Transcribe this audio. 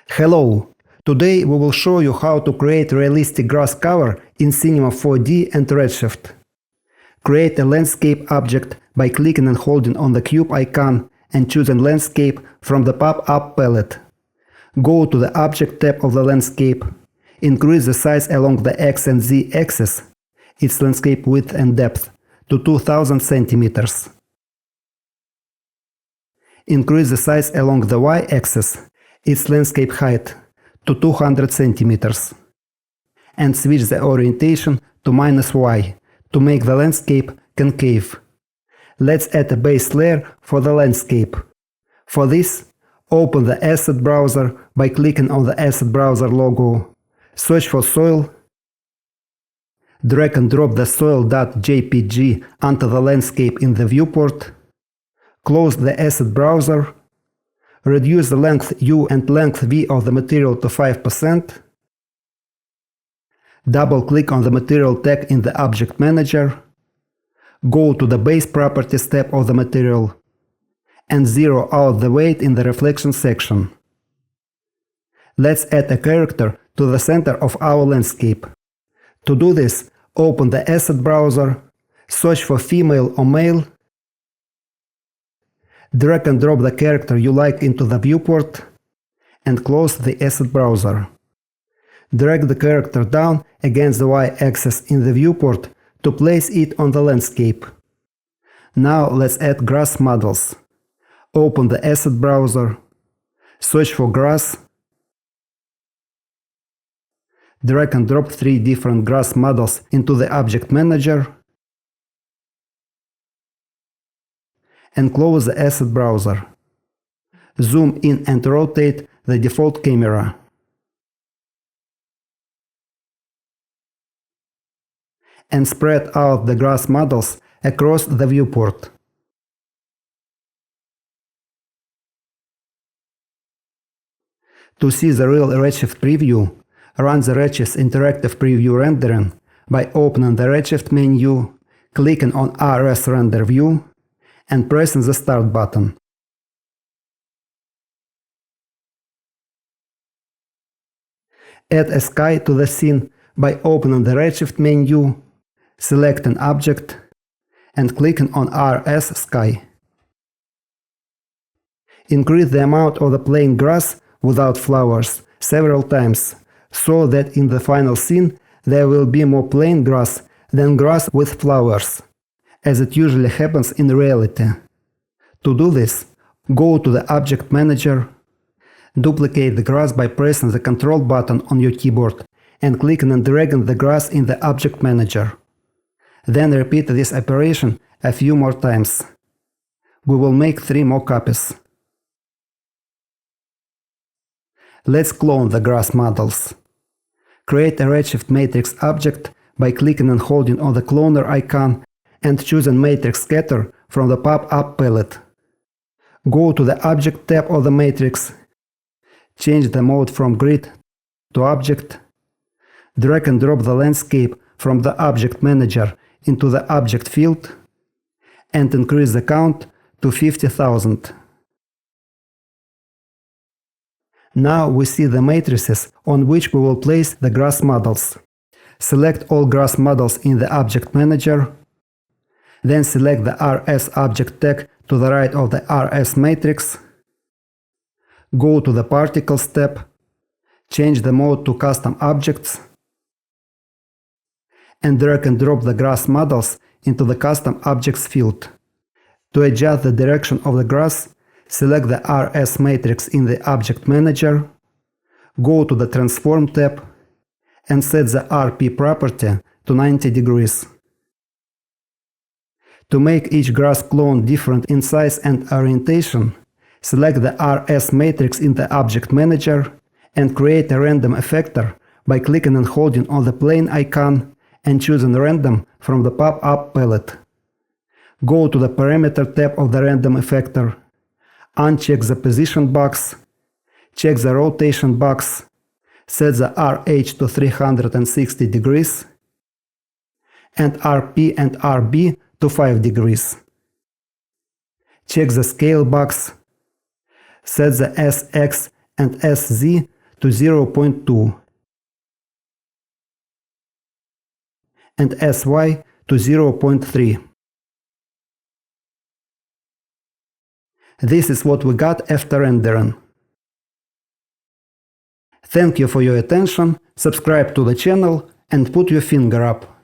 Hello! Today we will show you how to create realistic grass cover in Cinema 4D and Redshift. Create a landscape object by clicking and holding on the cube icon and choosing landscape from the pop-up palette. Go to the Object tab of the landscape. Increase the size along the X and Z axis, its landscape width and depth, to 2000 centimeters. Increase the size along the Y axis, its landscape height, to 200 centimeters. And switch the orientation to -Y to make the landscape concave. Let's add a base layer for the landscape. For this, open the Asset browser by clicking on the Asset browser logo. Search for soil. Drag and drop the soil.jpg onto the landscape in the viewport. Close the Asset browser. Reduce the length U and length V of the material to 5%. Double-click on the material tag in the Object Manager. Go to the Base Properties tab of the material and zero out the weight in the reflection section. Let's add a character to the center of our landscape. To do this, open the Asset browser, search for female or male, drag and drop the character you like into the viewport, and close the Asset browser. Drag the character down against the Y-axis in the viewport to place it on the landscape. Now let's add grass models. Open the Asset browser, search for grass, drag and drop 3 different grass models into the Object Manager, and close the Asset browser. Zoom in and rotate the default camera. And spread out the grass models across the viewport. To see the real Redshift preview, run the Redshift Interactive Preview Rendering by opening the Redshift menu, clicking on RS Render View, and pressing the Start button. Add a sky to the scene by opening the Redshift menu, selecting Object, and clicking on RS Sky. Increase the amount of the plain grass without flowers several times, so that in the final scene there will be more plain grass than grass with flowers, as it usually happens in reality. To do this, go to the Object Manager, duplicate the grass by pressing the Control button on your keyboard and clicking and dragging the grass in the Object Manager. Then repeat this operation a few more times. We will make 3 more copies. Let's clone the grass models. Create a Redshift matrix object by clicking and holding on the cloner icon and choosing Matrix Scatter from the pop-up palette. Go to the Object tab of the matrix, change the mode from Grid to Object, drag and drop the landscape from the Object Manager into the Object field, and increase the count to 50,000. Now we see the matrices on which we will place the grass models. Select all grass models in the Object Manager, then select the RS Object tag to the right of the RS matrix, go to the Particles tab, change the mode to Custom Objects, and drag and drop the grass models into the Custom Objects field. To adjust the direction of the grass, select the RS matrix in the Object Manager, go to the Transform tab, and set the RP property to 90 degrees. To make each grass clone different in size and orientation, select the RS matrix in the Object Manager and create a random effector by clicking and holding on the plane icon and choosing Random from the pop-up palette. Go to the Parameter tab of the random effector, uncheck the Position box, check the Rotation box, set the RH to 360 degrees, and RP and RB to 5 degrees. Check the Scale box, set the SX and SZ to 0.2 and SY to 0.3. This is what we got after rendering. Thank you for your attention, subscribe to the channel and put your finger up.